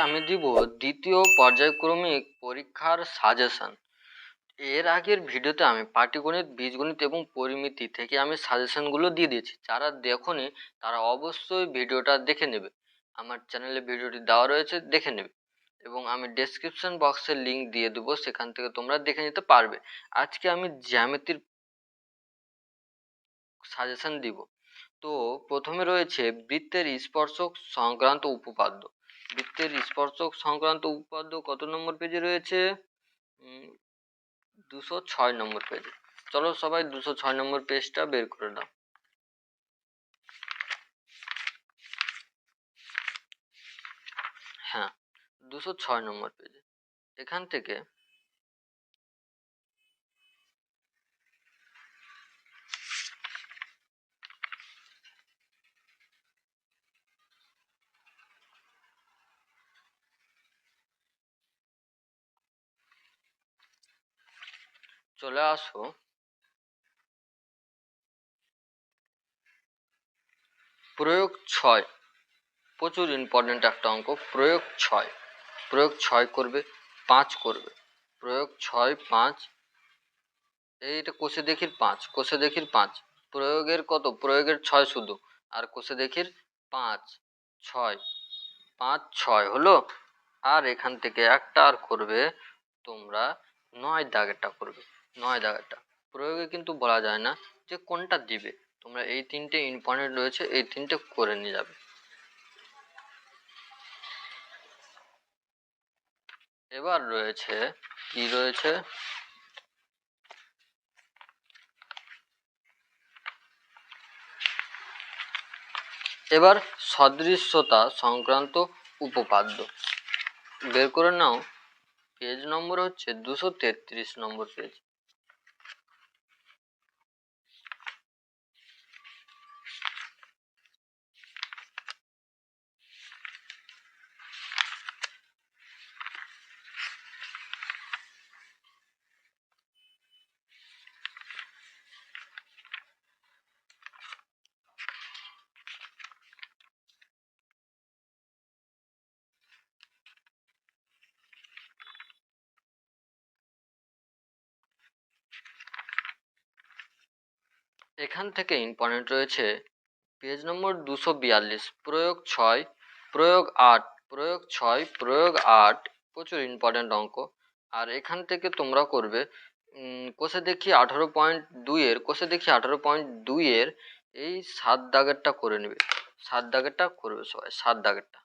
আমি দিব দ্বিতীয় পর্যায়ক্রমিক পরীক্ষার সাজেশন। এর আগের ভিডিওতে আমি পাটিগণিত, বীজগণিত এবং পরিমিতি থেকে আমি সাজেশনগুলো দিয়ে দিয়েছি। যারা দেখোনি তারা অবশ্যই ভিডিওটা দেখে নেবে। আমার চ্যানেলে ভিডিওটি দেওয়া রয়েছে, দেখে নেবে। এবং আমি ডেসক্রিপশন বক্সে লিঙ্ক দিয়ে দেবো, সেখান থেকে তোমরা দেখে নিতে পারবে। আজকে আমি জ্যামিতির সাজেশন দিব। তো প্রথমে রয়েছে বৃত্তের স্পর্শক সংক্রান্ত উপপাদ্য। বৃত্তের স্পর্শক সংক্রান্ত উপপাদ্য কত নম্বর পেজে রয়েছে? 206 নম্বর পেজে। চলো সবাই 206 নম্বর পেজটা বের করে দাও। হ্যাঁ, 206 নম্বর পেজে। এখান থেকে চলে আসো প্রয়োগ 6। প্রচুর ইম্পর্টেন্ট একটা অঙ্ক। প্রয়োগ 6। প্রয়োগ 6 করবে, 5 করবে। প্রয়োগ 6, 5। এইটা কোষে দেখির 5, কোষে দেখির 5। প্রয়োগের কত? প্রয়োগের 6 শুধু। আর কোষে দেখির 5, 6। 5, 6 হলো। আর এখান থেকে একটা আর করবে তোমরা 9 দাগেরটা করবে। 9 দাগেরটা প্রয়োগে কিন্তু বলা যায় না যে কোনটা দিবে। তোমরা এই তিনটে ইম্পর্টেন্ট রয়েছে, এই তিনটে করে নিয়ে যাবে। এবার রয়েছে কি রয়েছে? এবার সদৃশ্যতা সংক্রান্ত উপপাদ্য বের করে নাও। পেজ নম্বর হচ্ছে 233 নম্বর পেজ। এখান থেকে ইম্পর্টেন্ট রয়েছে পেজ নম্বর 242। প্রয়োগ 6, প্রয়োগ 8, প্রয়োগ 6, প্রয়োগ 8। প্রচুর ইম্পর্টেন্ট অঙ্ক। আর এখান থেকে তোমরা করবে কোষে দেখি 18.2 এর, কোষে দেখি 18.2 এর এই 7 দাগেরটা করে নেবে। 7 দাগেরটা করবে সবাই, 7 দাগেরটা।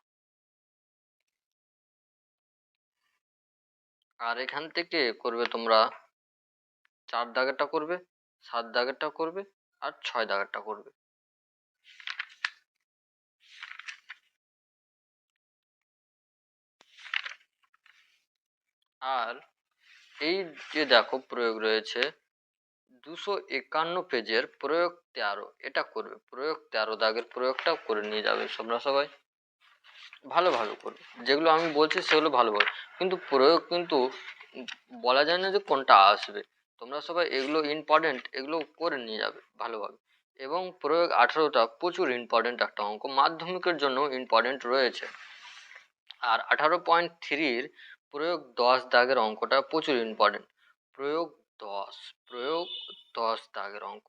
আর এখান থেকে করবে তোমরা 4 দাগেরটা করবে, 7 দাগেরটা করবে, আর 6 দাগেরটা করবে। আর এই যে দেখো প্রয়োগ রয়েছে 251 পেজের প্রয়োগ 13, এটা করবে। প্রয়োগ 13 দাগের প্রয়োগটাও করে নিয়ে যাবে তোমরা সবাই। ভালো ভালো করবে, যেগুলো আমি বলছি সেগুলো ভালো ভালো। কিন্তু প্রয়োগ কিন্তু বলা যায় না যে কোনটা আসবে। তোমরা সবাই এগুলো ইম্পর্টেন্ট, এগুলো করে নিয়ে যাবে ভালোভাবে। এবং প্রয়োগ 18টা প্রচুর ইম্পর্টেন্ট একটা অঙ্ক, মাধ্যমিকের জন্য ইম্পর্টেন্ট রয়েছে। আর 18.3-র প্রয়োগ 10 দাগের অঙ্কটা প্রচুর ইম্পর্টেন্ট। প্রয়োগ 10, প্রয়োগ 10 দাগের অঙ্ক।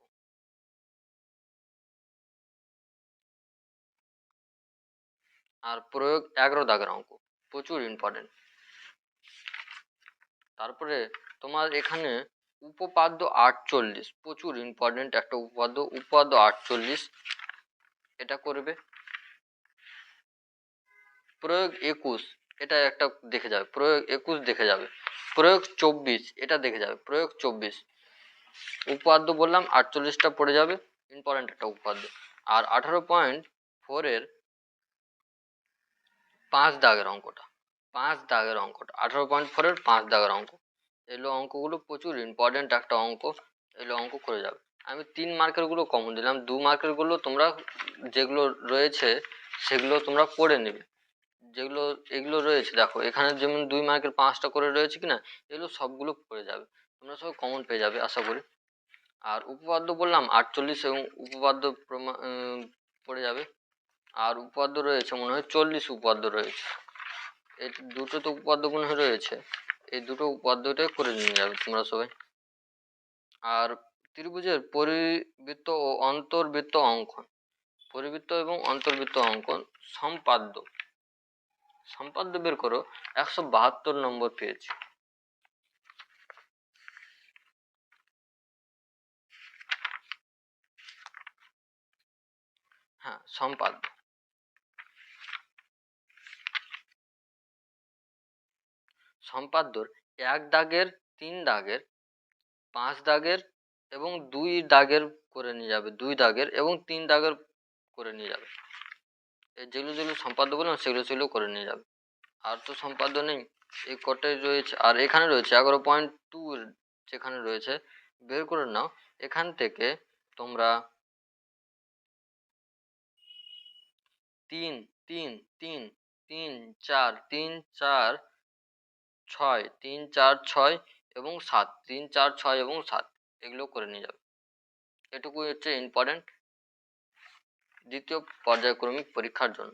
আর প্রয়োগ 11 দাগের অঙ্ক প্রচুর ইম্পর্টেন্ট। তারপরে তোমার এখানে উপপাদ্য 48 প্রচুর ইম্পর্টেন্ট একটা উপপাদ্য। উপপাদ্য 48 এটা করবে। প্রয়োগ 21 এটা একটা দেখে যাবে। প্রয়োগ 21 দেখে যাবে। প্রয়োগ 24 এটা দেখে যাবে। প্রয়োগ 24 উপপাদ্য বললাম 48টা পড়ে যাবে, ইম্পর্টেন্ট একটা উপপাদ্য। আর 18.4-এর 5 দাগের অঙ্কটা, 5 দাগের অঙ্কটা 18.4-এর 5 দাগের অঙ্ক। এগুলো অঙ্কগুলো প্রচুর ইম্পর্টেন্ট একটা অঙ্ক, এগুলো অঙ্ক করে যাবে। আমি 3 মার্কের গুলো কমন দিলাম, 2 মার্কের গুলো তোমরা যেগুলো রয়েছে সেগুলো তোমরা পড়ে নেবে। যেগুলো এগুলো রয়েছে দেখো এখানে যেমন 2 মার্কের 5টা করে রয়েছে কিনা, এগুলো সবগুলো পড়ে যাবে, তোমরা সব কমন পেয়ে যাবে আশা করি। আর উপপাদ্য বললাম 48 এবং উপপাদ্য পড়ে যাবে। আর উপপাদ্য রয়েছে মনে হয় 40 উপপাদ্য রয়েছে। এই দুটো তো উপপাদ্য গুণ হয়ে রয়েছে, এই দুটো উপপাদ্যটাই করে নিয়ে যাবে তোমরা সবাই। আর ত্রিভুজের পরিবৃত্ত ও অন্তর্বৃত্ত অঙ্কন, পরিবৃত্ত এবং অন্তর্বৃত্ত অঙ্কন সম্পাদ্য, সম্পাদ্য বের করো। 172 নম্বর পেজ। হ্যাঁ, সম্পাদ্য। সম্পাদ্যর 1 দাগের, 3 দাগের, 5 দাগের এবং 2 দাগের করে নিয়ে যাবে, 2 দাগের এবং 3 দাগের করে নিয়ে যাবে। এই যেগুলো যেগুলো সম্পাদ্য বললাম সেগুলো সেগুলো করে নিয়ে যাবে। আর তো সম্পাদ্য নেই, এই কটাই রয়েছে। আর এখানে রয়েছে 11.2 যেখানে রয়েছে বের করে নাও। এখান থেকে তোমরা 3 3 3 3 4 3 4 6 3 4 6 এবং 7, 3 4 6 এবং 7 এগুলো করে নিয়ে যাবে। এটুকুই হচ্ছে ইম্পর্টেন্ট দ্বিতীয় পর্যায়ক্রমিক পরীক্ষার জন্য।